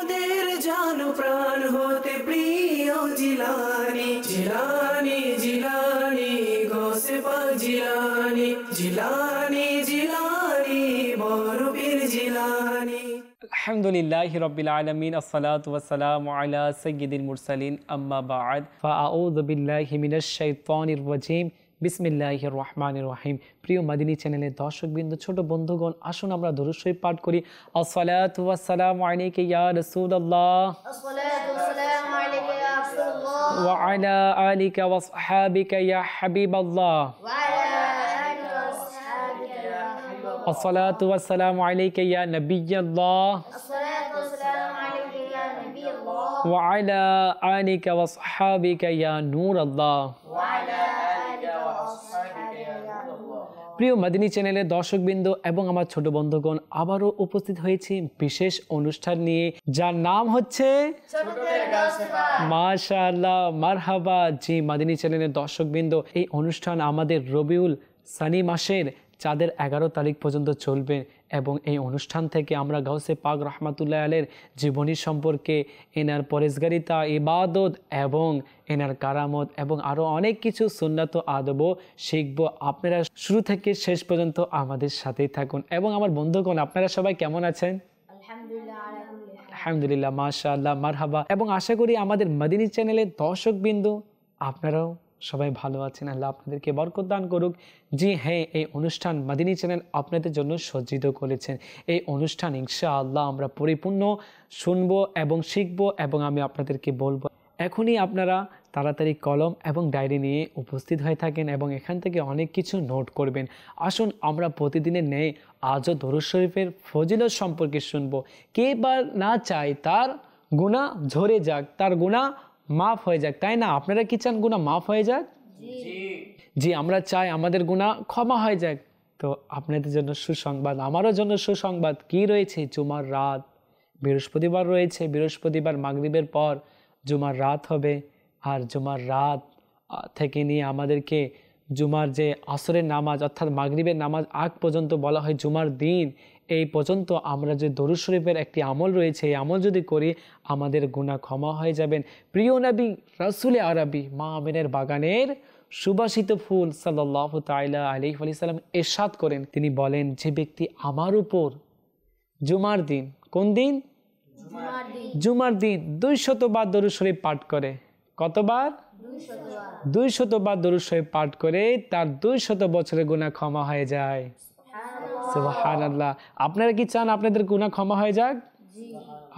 মোদের জানো প্রাণ হতে প্রিয় জিলানি জিলানি জিলানি গৌসে পাক জিলানি জিলানি জিলানি বড় পীর জিলানি। আলহামদুলিল্লাহি রাব্বিল আলামিন আসসালাতু ওয়াসসালামু আলা সাইয়্যিদিল মুরসালিন আম্মা বা'দ ফাআউযু বিল্লাহি মিনাশ শাইতানির রাজীম বিসমিল্লাহির রহমানির রহিম। প্রিয় মাদিনী চ্যানেলের দর্শকবৃন্দ, ছোট বন্ধুগণ, আসুন আমরা দরুদ শরীফ পাঠ করি। আসসালাতু ওয়াসসালামু আলাইকা ইয়া রাসূলুল্লাহ, আসসালাতু ওয়াসসালামু আলাইকা ইয়া রাসূলুল্লাহ, ওয়া আলা আলিকা ওয়া আসহাবিকা ইয়া হাবিবাল্লাহ, ওয়া আলা আলিকা ওয়া আসহাবিকা ইয়া হাবিবাল্লাহ, আসসালাতু ওয়াসসালামু আলাইকা ইয়া নাবিয়াল্লাহ, আসসালাতু ওয়াসসালামু আলাইকা ইয়া নাবিয়াল্লাহ, ওয়া আলা আলিকা ওয়া আসহাবিকা ইয়া নূরাল্লাহ। ওয়া আলা আলিকা ওয়া আসহাবিকা ইয়া নূরাল্লাহ। প্রিয় মাদিনী চ্যানেলের দর্শকবৃন্দ এবং আমার ছোট বন্ধুগণ, আবারও উপস্থিত হয়েছি বিশেষ অনুষ্ঠান নিয়ে, যার নাম হচ্ছে ছোটদের গাছে পাক। মাশাআল্লাহ, মারহাবা। জি মাদিনী চ্যানেলের দর্শকবৃন্দ, এই অনুষ্ঠান আমাদের রবিউল সানি মাসের চাঁদের 11 তারিখ পর্যন্ত চলবে এবং এই অনুষ্ঠান থেকে আমরা গাউসে পাক রহমাতুল্লাহ আলাইহির জীবনী সম্পর্কে, এনার পরেজগারিতা, ইবাদত এবং এনার কারামত এবং আরও অনেক কিছু সুন্নাত ও আদবও শিখব। আপনারা শুরু থেকে শেষ পর্যন্ত আমাদের সাথেই থাকুন। এবং আমার বন্ধুগণ, আপনারা সবাই কেমন আছেন? আলহামদুলিল্লাহ আলা কুল্লি হাল। আলহামদুলিল্লাহ, মাশাআল্লাহ, মারহাবা। এবং আশা করি আমাদের মাদিনী চ্যানেলের দর্শকবৃন্দ আপনারাও সবাই ভালো আছেন। আল্লাহ আপনাদেরকে বরকত দান করুক। জি হ্যাঁ, এই অনুষ্ঠান মাদিনী চ্যানেল আপনাদের জন্য সজ্জিত করেছেন। এই অনুষ্ঠান ইনশাআল্লাহ আমরা পরিপূর্ণ শুনবো এবং শিখবো এবং আমি আপনাদেরকে বলবো। এখনই আপনারা তাড়াতাড়ি কলম এবং ডায়েরি নিয়ে উপস্থিত হয়ে থাকেন এবং এখান থেকে অনেক কিছু নোট করবেন। আসুন আমরা প্রতিদিনের ন্যায় আজও দরুদ শরীফের ফজিলত সম্পর্কে শুনবো। কে বা না চায় তার গুনাহ ঝরে যাক, তার গুনাহ মাফ হয়ে যাক, তাই না? আপনারা কি চান গুনাহ মাফ হয়ে যাক? জি, আমরা চাই আমাদের গুনাহ ক্ষমা হয়ে যাক। তো আপনাদের জন্য সুসংবাদ, আমারও জন্য সুসংবাদ। কি রয়েছে? জুমার রাত, বৃহস্পতিবার রয়েছে, বৃহস্পতিবার মাগরিবের পর জুমার রাত হবে। আর জুমার রাত থেকে নিয়ে আমাদেরকে জুমার যে আসরের নামাজ অর্থাৎ মাগরিবের নামাজ আগ পর্যন্ত বলা হয় জুমার দিন। এই পর্যন্ত আমরা যে দরুদ শরীফের একটি আমল রয়েছে, এই আমল যদি করি আমাদের গুনাহ ক্ষমা হয়ে যাবেন। প্রিয় নবী রাসূলে আরবি মা আমিনার বাগানের সুবাসিত ফুল সাল্লাল্লাহু তাআলা আলাইহি ওয়াসাল্লাম ইরশাদ করেন, তিনি বলেন, যে ব্যক্তি আমার উপর জুমার দিন, কোন দিন? জুমার দিন জুমার দিন 200 বার দরুদ শরীফ পাঠ করে। কতবার? 200 বার। 200 বার দরুদ শরীফ পাঠ করে তার 200 বছরের গুনাহ ক্ষমা হয়ে যায়। সুবহানাল্লাহ। সুবহানাল্লাহ। আপনারা কি চান আপনাদের গুনাহ ক্ষমা হয়ে যাক? জি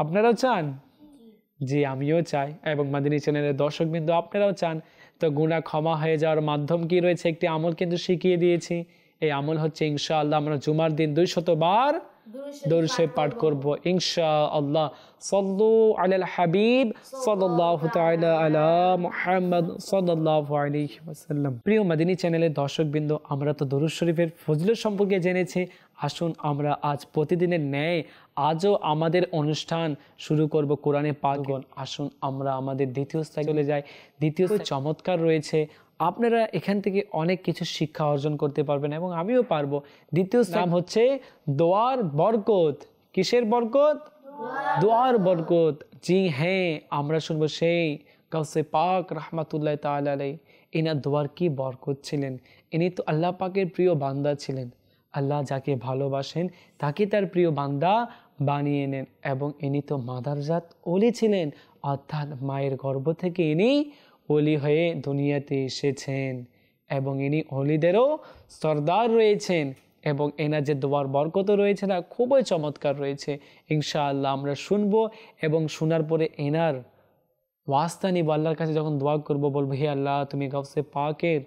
আপনারাও চান? জি, আমিও চাই এবং মাদিনী চ্যানেলের দর্শকবৃন্দ আপনারাও চান। তো গুনাহ ক্ষমা হয়ে যাওয়ার মাধ্যম কি রয়েছে? একটি আমল কিন্তু শিখিয়ে দিয়েছি। এই আমল হচ্ছে ইনশাআল্লাহ আমরা জুমার দিন 200 বার দরুদ শরীফ পাঠ করব ইনশাআল্লাহ। সাল্লু আলাল হাবিব সাল্লাল্লাহু তাআলা আলা মুহাম্মদ সাল্লাল্লাহু আলাইহি ওয়াসাল্লাম। প্রিয় মাদিনী চ্যানেলের দর্শকবৃন্দ, আমরা তো দরুদ শরীফের ফজিলত সম্পর্কে জেনেছি। আসুন আমরা আজ প্রতিদিনের ন্যায় আজও আমাদের অনুষ্ঠান শুরু করব কোরআনে পাক। আসুন আমরা আমাদের দ্বিতীয় স্থানে চলে যাই। দ্বিতীয় চমৎকার রয়েছে, আপনারা এখান থেকে অনেক কিছু শিক্ষা অর্জন করতে পারবেন এবং আমিও পারবো। দ্বিতীয় নাম হচ্ছে দোয়ার বরকত। কিসের বরকত? দোয়ার বরকত। জি হ্যাঁ, আমরা শুনবো সেই গাউসে পাক রহমাতুল্লাহ তাআলা আলাইহি, এনার দোয়ার কি বরকত ছিলেন। ইনি তো আল্লাহ পাকের প্রিয় বান্দা ছিলেন। আল্লাহ যাকে ভালোবাসেন তাকে তার প্রিয় বান্দা বানিয়ে নেন এবং ইনি তো মাদারজাত ওলি ছিলেন, অর্থাৎ মায়ের গর্ভ থেকে ইনি ওলি হয়ে দুনিয়াতে এসেছেন এবং ইনি ওলিদেরও সর্দার রয়েছেন এবং এনার যে দোয়ার বরকত রয়েছে না, খুবই চমৎকার রয়েছে। ইনশাআল্লাহ আমরা শুনবো এবং শোনার পরে এনার ওয়াস্তা নিব, আল্লাহর কাছে যখন দোয়া করব বলবো, হে আল্লাহ তুমি গাউসে পাকের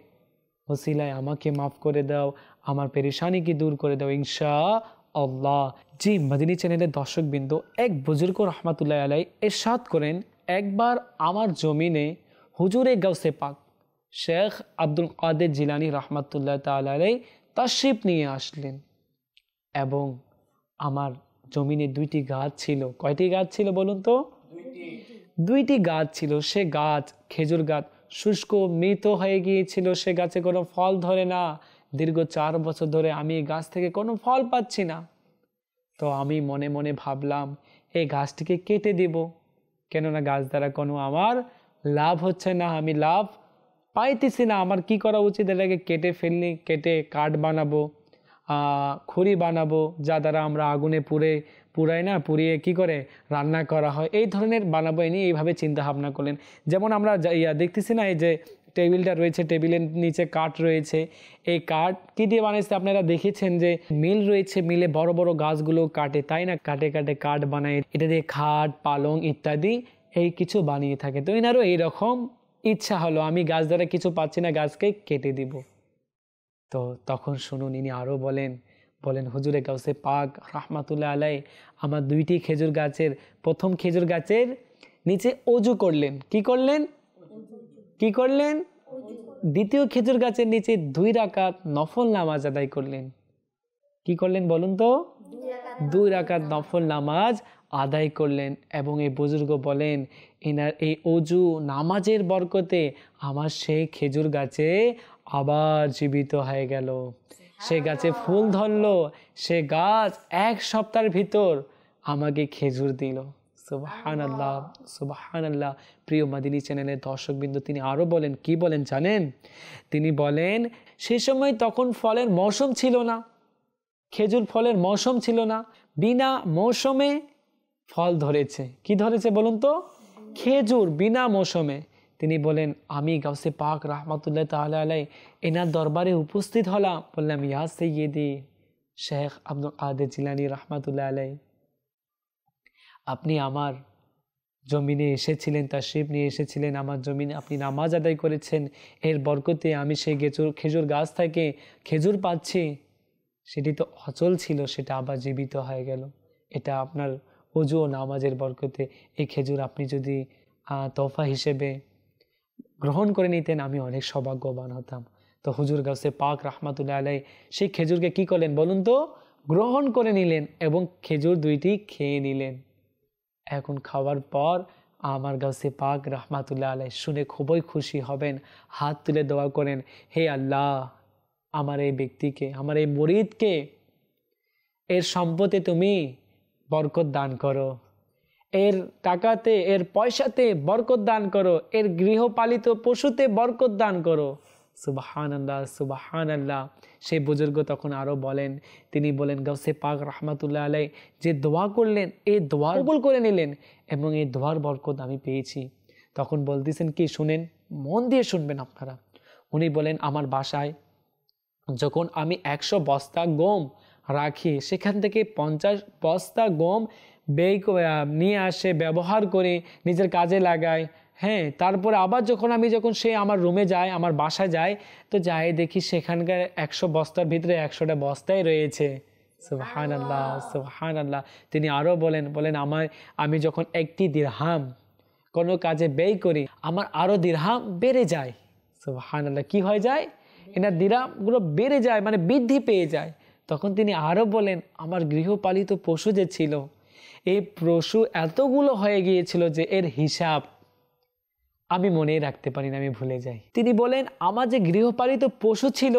ওসিলায় আমাকে মাফ করে দাও, আমার পেরেশানিকে দূর করে দাও ইনশাআল্লাহ। জি মাদিনী চ্যানেলের দর্শকবৃন্দ, এক বুজুর্গ রহমাতুল্লাহ আলাইহি ইরশাদ করেন, একবার আমার জমিনে হুজুরে গাউসে পাক শেখ আব্দুল কাদের জিলানী রহমাতুল্লাহ তাআলা আলাইহি তাশরিফ নিয়ে আসলেন এবং আমার জমিনে 2টি গাছ ছিল। কয়টি গাছ ছিল বলুন তো? 2টি গাছ ছিল। সে গাছ খেজুর গাছ, শুষ্ক মৃত হয়ে গিয়েছিল, সে গাছে কোনো ফল ধরে না। দীর্ঘ 4 বছর ধরে আমি এই গাছ থেকে কোনো ফল পাচ্ছি না। তো আমি মনে মনে ভাবলাম, এই গাছটিকে কেটে দিব, কেননা গাছ দ্বারা কোনো আমার লাভ হচ্ছে না, আমি লাভ পাইতেছি না। আমার কি করা উচিত? এটাকে কেটে ফেললি, কেটে কাঠ বানাবো, খড়ি বানাবো, যা দ্বারা আমরা আগুনে পুড়িয়ে কি করে রান্না করা হয়, এই ধরনের বানাবো। এনে এইভাবে চিন্তা ভাবনা করলেন। যেমন আমরা দেখতেছি না, এই যে টেবিলটা রয়েছে, টেবিলের নিচে কাঠ রয়েছে, এই কাঠ কি দিয়ে বানাইছে আপনারা দেখেছেন যে মিল রয়েছে, মিলে বড় বড় গাছগুলো কাটে, তাই না? কাটে কাঠ বানায়, এটা দিয়ে খাট, পালং ইত্যাদি এই কিছু বানিয়ে থাকে। তো এনারও এইরকম ইচ্ছা হলো, আমি গাছ দ্বারা কিছু পাচ্ছি না, গাছকে কেটে দিব। তো তখন শুনুন, ইনি আরও বলেন হুজুরে গাউসে পাক রাহমাতুল্লাহ আলাই আমার 2টি খেজুর গাছের, প্রথম খেজুর গাছের নিচে অজু করলেন। কি করলেন? দ্বিতীয় খেজুর গাছের নিচে 2 রাকাত নফল নামাজ আদায় করলেন। কি করলেন বলুন তো? 2 রাকাত নফল নামাজ আদায় করলেন। এবং এই বুজুর্গ বলেন, এনার এই অজু নামাজের বরকতে আমার সেই খেজুর গাছে আবার জীবিত হয়ে গেল, সে গাছে ফুল ধরলো, সে গাছ 1 সপ্তাহের ভিতর আমাকে খেজুর দিল। সুবহানাল্লাহ, সুবহানাল্লাহ। প্রিয় মাদিনী চ্যানেলের দর্শকবৃন্দ, তিনি আরও বলেন, কি বলেন জানেন? তিনি বলেন, সে সময় তখন ফলের মৌসুম ছিল না, খেজুর ফলের মৌসুম ছিল না, বিনা মৌসুমে ফল ধরেছে। কি ধরেছে বলুন তো? খেজুর, বিনা মৌসুমে। তিনি বলেন, আমি গাউসে পাক রাহমাতুল্লাহ তাআলা আলাই এনার দরবারে উপস্থিত হলাম, বললাম, ইয়া সাইয়্যিদি শেখ আব্দুল কাদের জিলানী রাহমাতুল্লাহ আলাই, আপনি আমার জমিনে এসেছিলেন, তাশরিফ নিয়ে এসেছিলেন আমার জমিনে, আপনি নামাজ আদায় করেছেন, এর বরকতে আমি সেই খেজুর গাছ থেকে খেজুর পাচ্ছি। সেটি তো অচল ছিল, সেটা আবার জীবিত হয়ে গেল। এটা আপনার ওযু ও নামাজের বরকতে। এই খেজুর আপনি যদি তোহফা হিসেবে গ্রহণ করে নিতেন, আমি অনেক সৌভাগ্যবান হতাম। তো হুজুর গাউসে পাক রাহমাতুল্লাহ আলাই সেই খেজুরকে কি করলেন বলুন তো? গ্রহণ করে নিলেন এবং খেজুর 2টি খেয়ে নিলেন। এখন খাওয়ার পর আমার গাউসে পাক রাহমাতুল্লাহ আলাই শুনে খুবই খুশি হবেন, হাত তুলে দোয়া করেন, হে আল্লাহ, আমার এই ব্যক্তিকে, আমার এই মুরিদকে এর সম্পদে তুমি বরকত দান করো, এর টাকাতে, এর পয়সাতে বরকত দান করো, এর গৃহপালিত পশুতে বরকত দান করো। সুবহানাল্লাহ, সুবহানাল্লাহ। সেই বুজুর্গ তখন আরও বলেন, তিনি বলেন, গাউসে পাক রাহমাতুল্লাহ আলাই যে দোয়া করলেন, এই দোয়া কবুল করে নিলেন এবং এই দোয়ার বরকত আমি পেয়েছি। তখন বলতেছেন কি, শুনেন, মন দিয়ে শুনবেন আপনারা। উনি বলেন, আমার বাসায় যখন আমি 100 বস্তা গম রাখি, সেখান থেকে 50 বস্তা গম নিয়ে আসে, ব্যবহার করে নিজের কাজে লাগায়। হ্যাঁ, তারপরে আবার যখন সে আমার রুমে যায়, আমার বাসায় যায়, তো যাই দেখি সেখানকার 100 বস্তার ভিতরে 100টা বস্তাই রয়েছে। সুবহানাল্লাহ, সুবহানাল্লাহ। তিনি আরও বলেন আমি যখন 1টি দিরহাম কোনো কাজে ব্যয় করি, আমার আরও দিরহাম বেড়ে যায়। সুবহানাল্লাহ। কি হয়ে যায়? এনার দিরহামগুলো বেড়ে যায়, মানে বৃদ্ধি পেয়ে যায়। তখন তিনি আরও বলেন, আমার গৃহপালিত পশু যে ছিল, এই পশু এতগুলো হয়ে গিয়েছিল যে এর হিসাব আমি মনে রাখতে পারি না, আমি ভুলে যাই। তিনি বলেন, আমার যে গৃহপালিত পশু ছিল,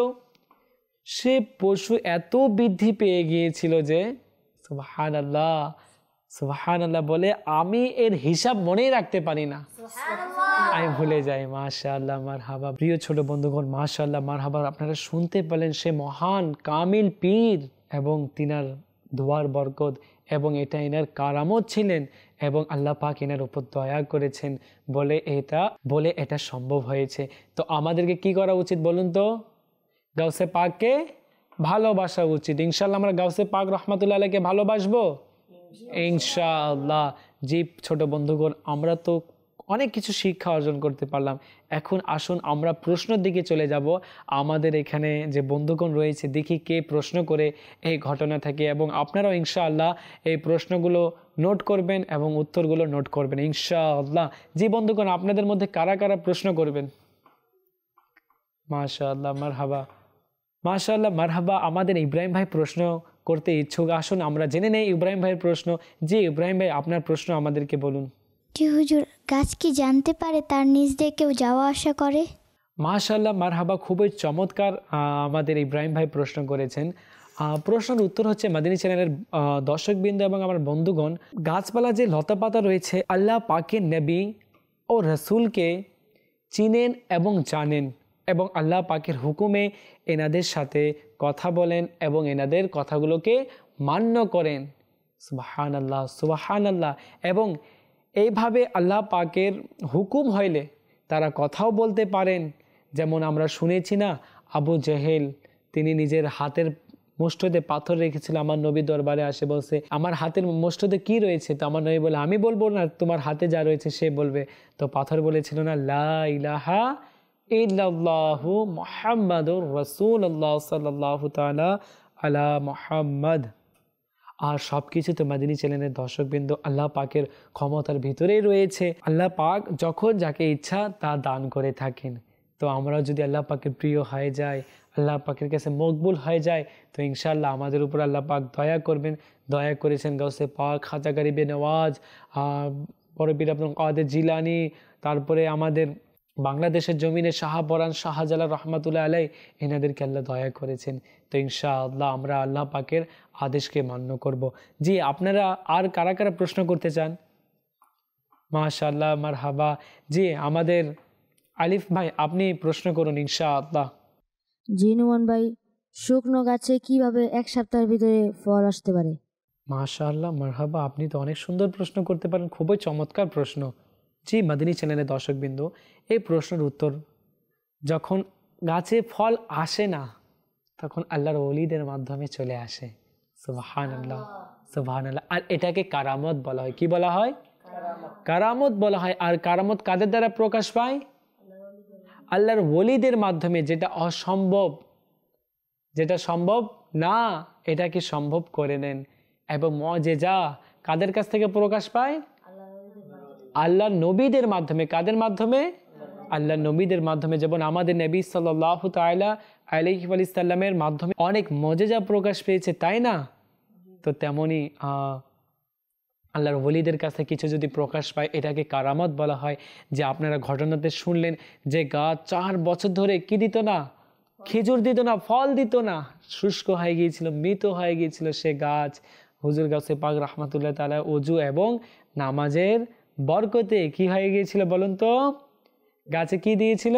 সে পশু এত বৃদ্ধি পেয়ে গিয়েছিল যে সুবহানাল্লাহ, সুবহানাল্লাহ বলে আমি এর হিসাব মনেই রাখতে পারি না, আমি ভুলে যাই। মাশাআল্লাহ, মারহাবা। প্রিয় ছোট বন্ধুগণ, মাশাআল্লাহ, মারহাবা। আপনারা শুনতে পেলেন সে মহান কামিল পীর এবং তিনার দোয়ার বরকত, এবং এটা এনার কারামত ছিলেন এবং আল্লাহ পাক এনার উপর দয়া করেছেন বলে এটা সম্ভব হয়েছে। তো আমাদেরকে কি করা উচিত বলুন তো? গাউসে পাককে ভালোবাসা উচিত। ইনশাআল্লাহ আমরা গাউসে পাক রাহমাতুল্লাহ আলাইহিকে ভালোবাসবো ইনশাআল্লাহ। জি ছোট বন্ধুগণ, আমরা তো অনেক কিছু শিক্ষা অর্জন করতে পারলাম। এখন আসুন আমরা প্রশ্নের দিকে চলে যাব। আমাদের এখানে যে বন্ধুগণ রয়েছে, দেখি কে প্রশ্ন করে এই ঘটনা থেকে, এবং আপনারাও ইনশাআল্লাহ এই প্রশ্নগুলো নোট করবেন এবং উত্তরগুলো নোট করবেন ইনশাআল্লাহ। জি বন্ধুগণ, আপনাদের মধ্যে কারা কারা প্রশ্ন করবেন? মাশাআল্লাহ, মারহাবা, মাশাআল্লাহ, মারহাবা। আমাদের ইব্রাহিম ভাই প্রশ্ন করতে ইচ্ছুক। আসুন আমরা জেনে নেই ইব্রাহিম ভাইয়ের প্রশ্ন। জি ইব্রাহিম ভাই, আপনার প্রশ্ন আমাদেরকে বলুন। জি হুজুর, গাছ কি জানতে পারে তার নিজ দিয়ে কেউ যাওয়া আসা করে? মাশাআল্লাহ, মারহাবা, খুবই চমৎকার আমাদের ইব্রাহিম ভাই প্রশ্ন করেছেন। প্রশ্নের উত্তর হচ্ছে মাদিনী চ্যানেলের দর্শকবৃন্দ এবং আমার বন্ধুগণ, গাছপালা যে লতাপাতা রয়েছে আল্লাহ পাকের নবী ও রসুলকে চিনেন এবং জানেন এবং আল্লাহ পাকের হুকুমে এনাদের সাথে কথা বলেন এবং এনাদের কথাগুলোকে মান্য করেন। সুবহানাল্লাহ, সুবহানাল্লাহ। এবং এইভাবে আল্লাহ পাকের হুকুম হইলে তারা কথাও বলতে পারেন। যেমন আমরা শুনেছি না, আবু জেহেল তিনি নিজের হাতের মুষ্ঠতে পাথর রেখেছিল, আমার নবী দরবারে আসে বলছে আমার হাতের মুষ্ঠতে কি রয়েছে? তো আমার নবী বলে আমি বলবো না, তোমার হাতে যা রয়েছে সে বলবে। তো পাথর বলেছিল না, লা ইলাহা ইল্লাল্লাহু মুহাম্মাদুর রাসূলুল্লাহ সাল্লাল্লাহু তাআলা আলা মুহাম্মাদ। আর সব কিছু তো মাদিনী চ্যানেলের দর্শকবৃন্দ আল্লাহ পাকের ক্ষমতার ভিতরেই রয়েছে। আল্লাহ পাক যখন যাকে ইচ্ছা তা দান করে থাকেন। তো আমরা যদি আল্লাহ পাকের প্রিয় হয়ে যায়, আল্লাহ পাকের কাছে মকবুল হয়ে যায়, তো ইনশাআল্লাহ আমাদের উপর আল্লাহ পাক দয়া করবেন। দয়া করেছেন গাউসে পাক, খাজা গরিবে নওয়াজ, বড় পীর আব্দুল কাদের জিলানী, তারপরে আমাদের বাংলাদেশের জমিনে শাহপরান শাহজালাল রহমাতুল্লাহ আলাই, এনাদেরকে আল্লাহ দয়া করেছেন। তো ইনশাআল্লাহ আমরা আল্লাহ পাকের আদেশকে মান্য করব। জি, আপনারা আর কারা কারা প্রশ্ন করতে চান? মাশাআল্লাহ, মারহাবা। জি, আমাদের আলিফ ভাই আপনি প্রশ্ন করুন ইনশাআল্লাহ। জি নোমান ভাই, শুকনো গাছে কিভাবে এক সপ্তাহের ভিতরে ফল আসতে পারে? মাশাআল্লাহ, মারহাবা, আপনি তো অনেক সুন্দর প্রশ্ন করতে পারেন, খুবই চমৎকার প্রশ্ন। জি মাদিনী চ্যানেলের দর্শকবৃন্দ, এই প্রশ্নের উত্তর, যখন গাছে ফল আসে না তখন আল্লাহর ওলিদের মাধ্যমে চলে আসে। সুবহানাল্লাহ, সুবহানাল্লাহ। আর এটাকে কারামত বলা হয়। কি বলা হয়? কারামত বলা হয়। আর কারামত কাদের দ্বারা প্রকাশ পায়? আল্লাহর ওলিদের মাধ্যমে। যেটা অসম্ভব, যেটা সম্ভব না, এটাকে সম্ভব করে নেন। এবং মুজিজা কাদের কাছ থেকে প্রকাশ পায়? আল্লাহর নবীদের মাধ্যমে। কাদের মাধ্যমে? আল্লাহর নবীদের মাধ্যমে। যেমন আমাদের নবী সাল্লাল্লাহু তাআলা আলাইহি ওয়াসাল্লামের মাধ্যমে অনেক মুজিজা প্রকাশ পেয়েছে, তাই না? তো তেমনি আল্লাহর ওলিদের কাছে কিছু যদি প্রকাশ পায়, এটাকে কারামত বলা হয়। যে আপনারা ঘটনাতে শুনলেন যে গাছ 4 বছর ধরে কি দিত না? খেজুর দিত না, ফল দিত না, শুষ্ক হয়ে গিয়েছিল, মৃত হয়ে গিয়েছিল সে গাছ। হুজুর গাউসে পাক রহমাতুল্লাহ তাআলা ওযু এবং নামাজের বরকতে কি হয়ে গিয়েছিল বলুন তো? গাছে কি দিয়েছিল?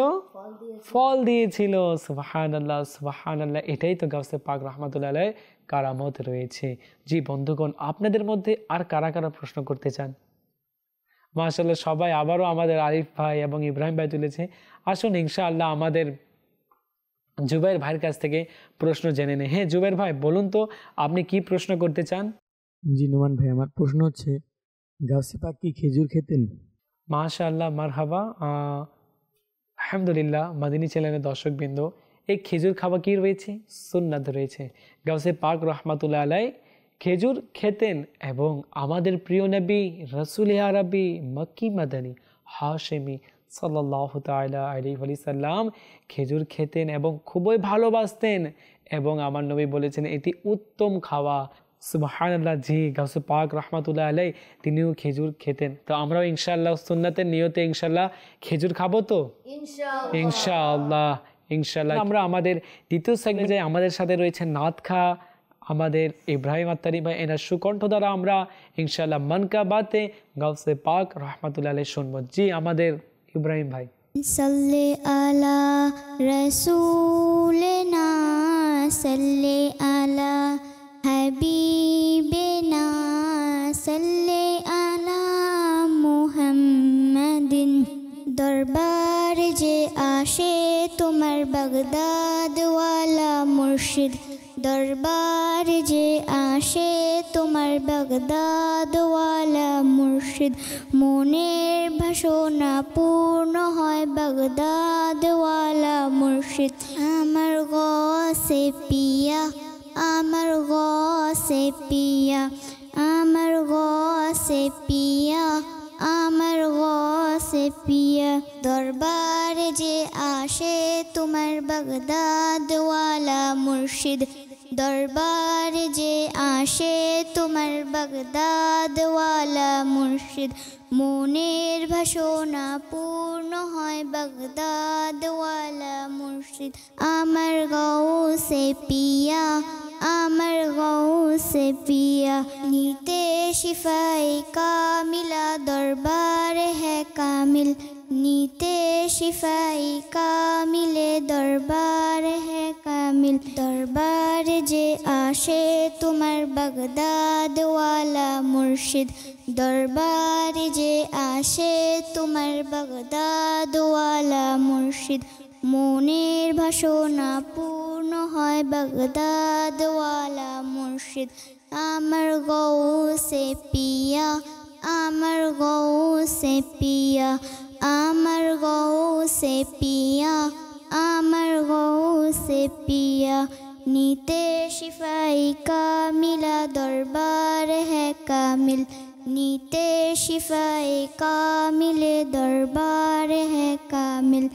ফল দিয়েছিল। সুবহানাল্লাহ, সুবহানাল্লাহ। এটাই তো গাউসে পাক রহমাতুল্লাহ আলাইহির কারামত রয়েছে। জি বন্ধুগণ, আপনাদের মধ্যে আর কারা কারা প্রশ্ন করতে চান? মাশাআল্লাহ, সবাই আবারও আমাদের আরিফ ভাই এবং ইব্রাহিম ভাই তুলেছে। আসুন ইনশাআল্লাহ আমাদের জুবাইর ভাইয়ের কাছ থেকে প্রশ্ন জেনে নেই। হ্যাঁ জুবাইর ভাই, বলুন তো আপনি কি প্রশ্ন করতে চান? জি নোমান ভাই, আমার প্রশ্ন হচ্ছে গাউসে পাক কি খেজুর খেতেন? মাশাআল্লাহ, মারহাবা। আলহামদুলিল্লাহ, মাদিনী চ্যানেলের দর্শকবৃন্দ, এই খেজুর খাওয়া কি রয়েছে? সুন্নাত রয়েছে। গাউসে পাক রহমাতুল্লাহ আলাই খেজুর খেতেন এবং আমাদের প্রিয় নবী রাসূল আরবি মক্কি মাদানী হাশেমি সাল্লাল্লাহু তাআলা আলাইহি ওয়াসাল্লাম খেজুর খেতেন এবং খুবই ভালোবাসতেন। এবং আমার নবী বলেছেন এটি উত্তম খাওয়া। সুবহানাল্লাহ। জি, গাউসে পাক রহমাতুল্লাহ আলাই তিনিও খেজুর খেতেন। তো আমরাও ইনশাআল্লাহ সুন্নাতের নিয়তে ইনশাআল্লাহ খেজুর খাবো তো ইনশাআল্লাহ। ইনশাআল্লাহ আমরা আমাদের দ্বিতীয় সেগমেন্টে যাই। আমাদের সাথে রয়েছে নাত খা আমাদের ইব্রাহিম আত্তারি ভাই, এনার সুকণ্ঠ দ্বারা আমরা ইনশাআল্লাহ মন কা বাতে গাউসে পাক রহমাতুল্লাহ আলাই শুনবো। জি আমাদের ইব্রাহিম ভাই। সাল্লি আলা রাসূলিনা সাল্লি আলা হাবিবিনা সাল্লি আলা মুহাম্মাদিন। দরবার যে আসে তোমার বাগদাদ ওয়ালা মুর্শিদ, দরবার যে আসে তোমার বাগদাদ ওয়ালা মুর্শিদ। মনের বাসনা পূর্ণ হয় বাগদাদ ওয়ালা মুর্শিদ। আমার গসে পিয়া, আমার গসে পিয়া, আমার গসে পিয়া, আমার গসে পিয়া। দরবার যে আসে তোমার বাগদাদ ওয়ালা মুর্শিদ, দরবার যে আসে তোমার বাগদাদ ওয়ালা মুর্শিদ। মনের বাসনা পূর্ণ হয় বাগদাদ ওয়ালা মুর্শিদ। আমার গৌসে পিয়া, আমার গৌসে পিয়া নিতে শিফাই কামিলা দরবার है कामिल नीते शिफाई कामिले दरबार है कामिल दरबार जे आशे तुम्हार बगदाद वाला मुर्शिद दरबार जे आशे तुम्हार बगदाद वाला मुर्शिद মনের বাসনা পূর্ণ হয় বাগদাদ ওয়ালা মুর্শিদ আমার গৌসে পিয়া আমার গৌসে পিয়া আমার গৌসে পিয়া আমার গৌসে পিয়া নিতে শিফাই কামিলা দরবার है कामिल नीते शिफाए कामिले दरबार है कामिल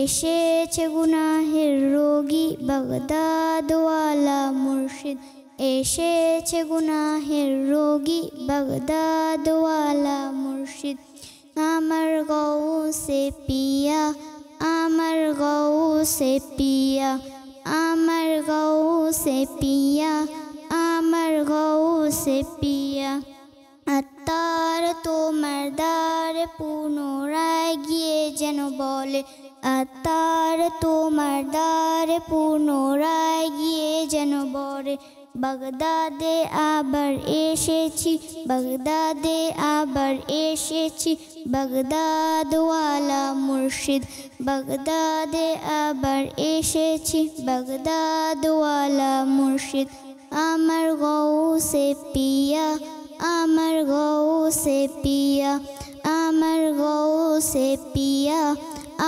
এসেছে গুনাহের রোগী বাগদাদ ওয়ালা মুর্শিদ এসেছে গুনাহের রোগী বাগদাদ ওয়ালা মুর্শিদ আমার গৌসে পিয়া আমার গৌসে পিয়া আমার গৌসে পিয়া আমার গৌসে পিয়া আত্মার তোমার দ্বারে পুনরায় গিয়ে যেন বলে আত্মার তোমার দ্বারে পুনরায় গিয়ে যেন বলে বাগদাদে আবার এসেছি বাগদাদে আবার এসেছি বাগদাদ ওয়ালা মুর্শিদ বাগদাদে আবার এসেছি বাগদাদ ওয়ালা মুর্শিদ আমার গৌসে পিয়া আমার গৌসে পিয়া আমার গৌসে পিয়া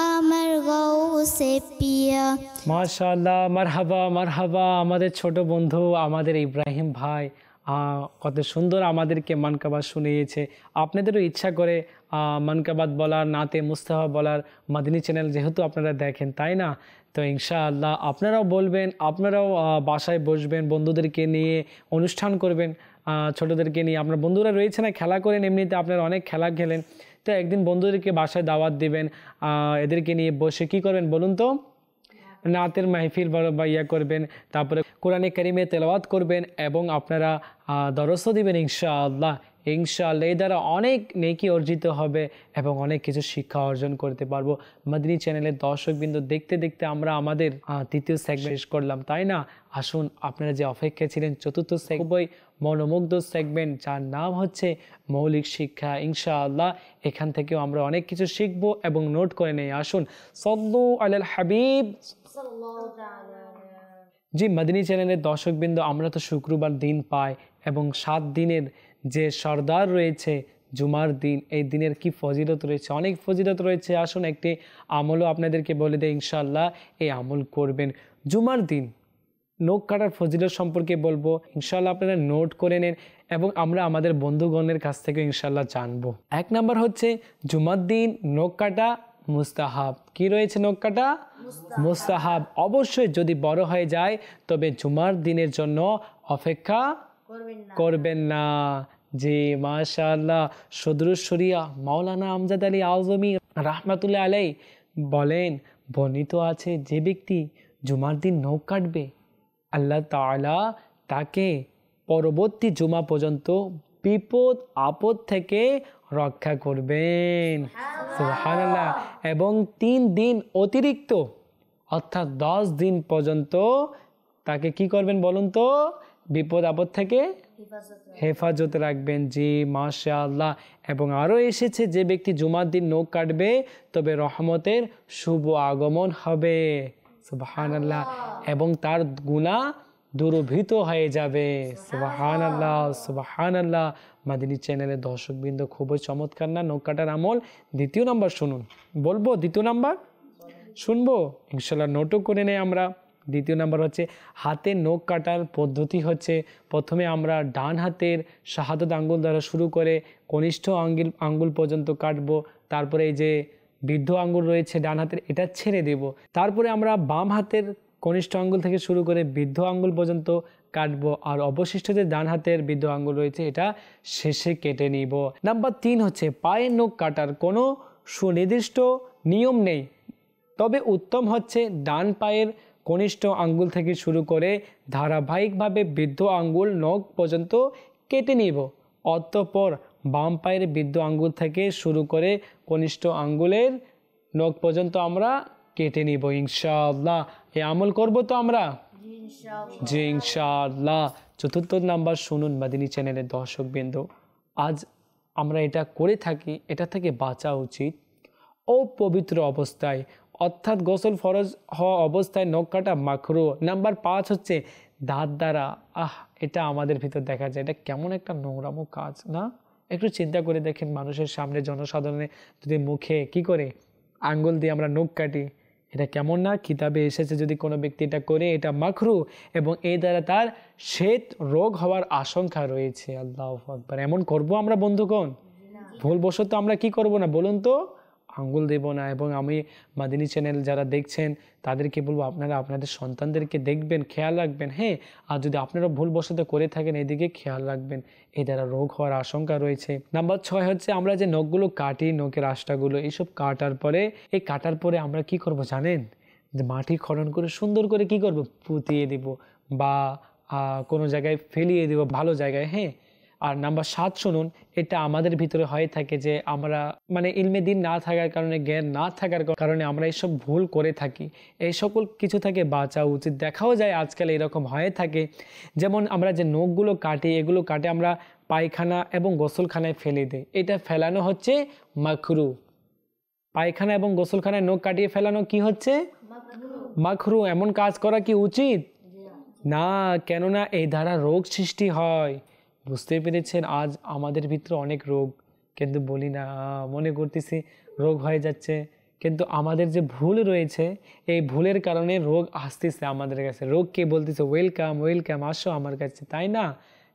আমার গৌসে পিয়া মাশাআল্লাহ মারহাবা মারহাবা আমাদের ছোট বন্ধু আমাদের ইব্রাহিম ভাই কত সুন্দর আমাদেরকে মানকাবাত শুনিয়েছে। আপনাদেরও ইচ্ছা করে মানকাবাত বলার নাতে মুস্তাফা বলার মাদিনী চ্যানেল যেহেতু আপনারা দেখেন তাই না, তো ইনশাআল্লাহ আপনারাও বলবেন, আপনারাও বাসায় বসবেন বন্ধুদেরকে নিয়ে অনুষ্ঠান করবেন, ছোটদেরকে নিয়ে আপনার বন্ধুরা রয়েছে না খেলা করেন, এমনিতে আপনারা অনেক খেলা খেলেন, তো একদিন বন্ধুদেরকে বাসায় দাওয়াত দিবেন, এদেরকে নিয়ে বসে কি করবেন বলুন তো, নাতের মাহফিল বা ইয়া করবেন, তারপরে কোরআনে কারিমে তেলাওয়াত করবেন এবং আপনারা দরসও দিবেন ইনশাআল্লাহ। ইনশাআল্লাহ এই দ্বারা অনেক নেকি অর্জিত হবে এবং অনেক কিছু শিক্ষা অর্জন করতে পারবো। মাদিনী চ্যানেলের দর্শকবৃন্দ দেখতে দেখতে আমরা আমাদের তৃতীয় সেগমেন্ট শেষ করলাম তাই না। আসুন আপনারা যে অপেক্ষায় ছিলেন চতুর্থ খুবই মনোমুগ্ধ সেগমেন্ট যার নাম হচ্ছে মৌলিক শিক্ষা। ইনশাআল্লাহ এখান থেকেও আমরা অনেক কিছু শিখব এবং নোট করে নেই। আসুন সল্লু আলাল হাবিব। জি মাদিনী চ্যানেলের দর্শকবৃন্দ আমরা তো শুক্রবার দিন পাই এবং 7 দিনের যে সরদার রয়েছে জুমার দিন, এই দিনের কি ফজিলত রয়েছে, অনেক ফজিলত রয়েছে। আসুন একটি আমলও আপনাদেরকে বলে দেয় ইনশাআল্লাহ, এই আমল করবেন। জুমার দিন নখ কাটার ফজিলত সম্পর্কে বলবো, ইনশাআল্লাহ আপনারা নোট করে নেন এবং আমরা আমাদের বন্ধুগণের কাছ থেকে ইনশাআল্লাহ জানবো। 1 নম্বর হচ্ছে জুমার দিন নখ কাটা মুস্তাহাব। কি রয়েছে নখ কাটা মুস্তাহাব। অবশ্যই যদি বড় হয়ে যায় তবে জুমার দিনের জন্য অপেক্ষা করবেন না। জি মাশাআল্লাহ সদরুস শরিয়া মাওলানা আমজাদ আলী আজমি রাহমাতুল্লাহ আলাই বলেন, বর্ণিত আছে যে ব্যক্তি জুমার দিন নখ কাটবে আল্লাহ তাআলা তাকে পরবর্তী জুমা পর্যন্ত বিপদ আপদ থেকে রক্ষা করবেন। সুবহানাল্লাহ। এবং 3 দিন অতিরিক্ত অর্থাৎ 10 দিন পর্যন্ত তাকে কি করবেন বলুন তো, বিপদ আপদ থেকে হেফাজত রাখবেন। জি মাশাআল্লাহ। এবং আরও এসেছে যে ব্যক্তি জুমার দিন নখ কাটবে তবে রহমতের শুভ আগমন হবে। সুবহানাল্লাহ। এবং তার গুনাহ দূরীভূত হয়ে যাবে। সুবহানাল্লাহ সুবহানাল্লাহ। মাদিনী চ্যানেলের দর্শকবৃন্দ খুবই চমৎকার না নখ কাটার আমল। 2 নম্বর শুনুন, বলবো 2 নম্বর শুনবো ইনশাআল্লাহ, নোটও করে নেই আমরা। 2 নম্বর হচ্ছে হাতে নখ কাটার পদ্ধতি হচ্ছে, প্রথমে আমরা ডান হাতের শাহাদত আঙ্গুল দ্বারা শুরু করে কনিষ্ঠ আঙ্গুল পর্যন্ত কাটবো, তারপরে এই যে বৃদ্ধ আঙ্গুল রয়েছে ডান হাতের এটা ছেড়ে দেব, তারপরে আমরা বাম হাতের কনিষ্ঠ আঙ্গুল থেকে শুরু করে বৃদ্ধ আঙ্গুল পর্যন্ত কাটবো, আর অবশিষ্ট যে ডান হাতের বৃদ্ধ আঙ্গুল রয়েছে এটা শেষে কেটে নিব। নাম্বার 3 হচ্ছে পায়ের নখ কাটার কোনো সুনির্দিষ্ট নিয়ম নেই, তবে উত্তম হচ্ছে ডান পায়ের কনিষ্ঠ আঙ্গুল থেকে শুরু করে ধারাবাহিকভাবে বৃদ্ধ আঙ্গুল নখ পর্যন্ত কেটে নিব। অতঃপর বাম পায়ের বৃদ্ধ আঙ্গুল থেকে শুরু করে কনিষ্ঠ আঙ্গুলের নখ পর্যন্ত আমরা কেটে নিব ইনশাআল্লাহ। এই আমল করব তো আমরা? জি ইনশাআল্লাহ। চতুর্থ নাম্বার শুনুন মাদিনী চ্যানেলের দর্শকবৃন্দ, আজ আমরা এটা করে থাকি, এটা থেকে বাঁচা উচিত অপবিত্র অবস্থায়, অর্থাৎ গোসল ফরজ হওয়া অবস্থায় নখ কাটা মাকরু। নাম্বার 5 হচ্ছে দাঁত দ্বারা। এটা আমাদের ভিতর দেখা যায়, এটা কেমন একটা নোংরামো কাজ না? একটু চিন্তা করে দেখেন, মানুষের সামনে জনসাধারণে যদি মুখে কি করে আঙ্গুল দিয়ে আমরা নখ কাটি, এটা কেমন না? কিতাবে এসেছে যদি কোনো ব্যক্তি এটা করে এটা মাকরু এবং এই দ্বারা তার শ্বেত রোগ হওয়ার আশঙ্কা রয়েছে। আল্লাহু আকবার। এমন করব আমরা বন্ধুগণ? ভুলবশত আমরা কি করব না বলুন তো? আঙ্গুল দেব না। এবং আমি মাদিনী চ্যানেল যারা দেখছেন তাদেরকে বলবো, আপনারা আপনাদের সন্তানদেরকে দেখবেন, খেয়াল রাখবেন। হ্যাঁ, আর যদি আপনারা ভুলবশত করে থাকেন এদিকে খেয়াল রাখবেন, এই দ্বারা রোগ হওয়ার আশঙ্কা রয়েছে। নাম্বার 6 হচ্ছে আমরা যে নখগুলো কাটি, নখের আঁশটাগুলো এইসব কাটার পরে আমরা কি করব জানেন? যে মাটি খনন করে সুন্দর করে কি করব? পুঁতিয়ে দিব বা কোনো জায়গায় ফেলিয়ে দিব, ভালো জায়গায়। হ্যাঁ, আর নাম্বার 7 শুনুন, এটা আমাদের ভিতরে হয়ে থাকে যে আমরা মানে ইলমে দিন না থাকার কারণে, জ্ঞান না থাকার কারণে আমরা এইসব ভুল করে থাকি। এই সকল কিছু থেকে বাঁচা উচিত। দেখাও যায় আজকাল এরকম হয়ে থাকে, যেমন আমরা যে নখগুলো কাটি, এগুলো কাটে আমরা পায়খানা এবং গোসলখানায় ফেলে দিই। এটা ফেলানো হচ্ছে মাকরু। পায়খানা এবং গোসলখানায় নখ কাটিয়ে ফেলানো কি হচ্ছে? মাকরু। এমন কাজ করা কি উচিত না? কেননা এই দ্বারা রোগ সৃষ্টি হয়। বুঝতে পেরেছেন? আজ আমাদের ভিতরে অনেক রোগ, কিন্তু বলি না, মনে করতেছি রোগ হয়ে যাচ্ছে, কিন্তু আমাদের যে ভুল রয়েছে এই ভুলের কারণে রোগ আসতেছে আমাদের কাছে। রোগকে বলতেছে ওয়েলকাম ওয়েলকাম, আসো আমার কাছে, তাই না?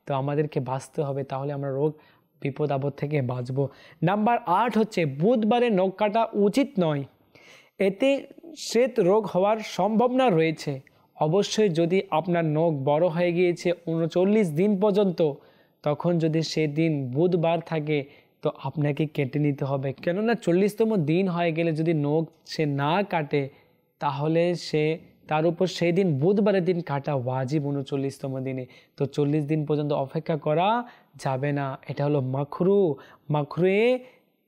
তো আমাদেরকে বাঁচতে হবে, তাহলে আমরা রোগ বিপদ আপদ থেকে বাঁচব। নাম্বার 8 হচ্ছে বুধবারে নখ কাটা উচিত নয়, এতে শ্বেত রোগ হওয়ার সম্ভাবনা রয়েছে। অবশ্যই যদি আপনার নখ বড় হয়ে গিয়েছে 39 দিন পর্যন্ত, তখন যদি সেদিন বুধবার থাকে তো আপনাকে কেটে নিতে হবে। কেননা 40তম দিন হয়ে গেলে যদি নখ সে না কাটে তাহলে তার উপর সেই দিন বুধবারের দিন কাটা ওয়াজিব 39তম দিনে। তো 40 দিন পর্যন্ত অপেক্ষা করা যাবে না। এটা হলো মাকরু। মাকরুয়ে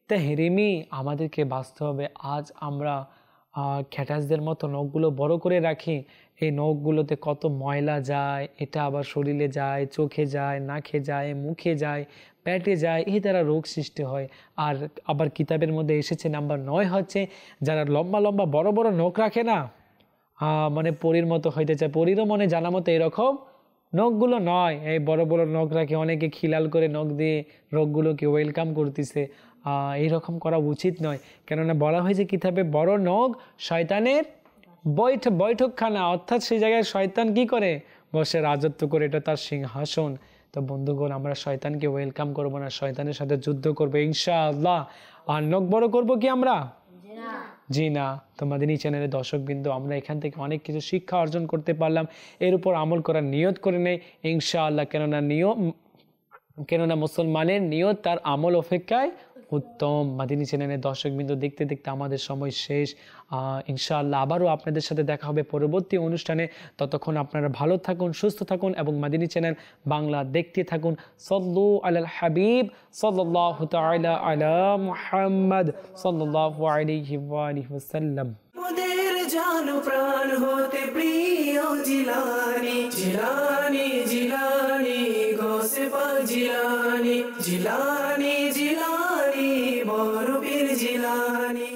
তাহরিমি, আমাদেরকে বাঁচতে হবে। আজ আমরা খ্যাটাসদের মতো নখগুলো বড় করে রাখি, এই নখগুলোতে কত ময়লা যায়, এটা আবার শরীরে যায়, চোখে যায়, নাকে যায়, মুখে যায়, পেটে যায়, এই দ্বারা রোগ সৃষ্টি হয়। আর আবার কিতাবের মধ্যে এসেছে নাম্বার 9 হচ্ছে যারা লম্বা লম্বা বড় বড় নখ রাখে না, মানে পরীর মতো হইতে চায়, পরীরও মনে জানা মতো এরকম নখগুলো নয়, এই বড় বড় নখ রাখে, অনেকে খিলাল করে নখ দিয়ে রোগগুলোকে ওয়েলকাম করতেছে। এইরকম করা উচিত নয়, কেননা বলা হয়েছে কিতাবে বড় নখ শয়তানের বৈঠকখানা, অর্থাৎ সেই জায়গায় শয়তান কি করে? বসে রাজত্ব করে, এটা তার সিংহাসন। তো বন্ধুগণ, আমরা শয়তানকে ওয়েলকাম করব না, শয়তানের সাথে যুদ্ধ করবো ইনশাআল্লাহ। আর নখ বড় করবো কি আমরা? জি না। তো মাদিনী চ্যানেলের দর্শকবৃন্দ, আমরা এখান থেকে অনেক কিছু শিক্ষা অর্জন করতে পারলাম। এর উপর আমল করার নিয়ত করে নেই ইনশাআল্লাহ, কেননা মুসলমানের নিয়ত তার আমল অপেক্ষায় উত্তম। মাদিনী চ্যানেলের দর্শকবৃন্দ, দেখতে দেখতে আমাদের সময় শেষ। ইনশাআল্লাহ আবারও আপনাদের সাথে দেখা হবে পরবর্তী অনুষ্ঠানে। ততক্ষণ আপনারা ভালো থাকুন, সুস্থ থাকুন এবং মাদিনী চ্যানেল বাংলা দেখতে থাকুন। সাল্লু আলাল হাবিব সাল্লাল্লাহু তাআলা আলা মুহাম্মদ সাল্লাল্লাহু আলাইহি ওয়া আলিহি ওয়াসাল্লাম। মোদের জান প্রাণ হতে প্রিয় জিলানি, জিলানি জিলানি গৌসে পাক জিলানি, জিলানি জিলানি বড় পীর জিলানি।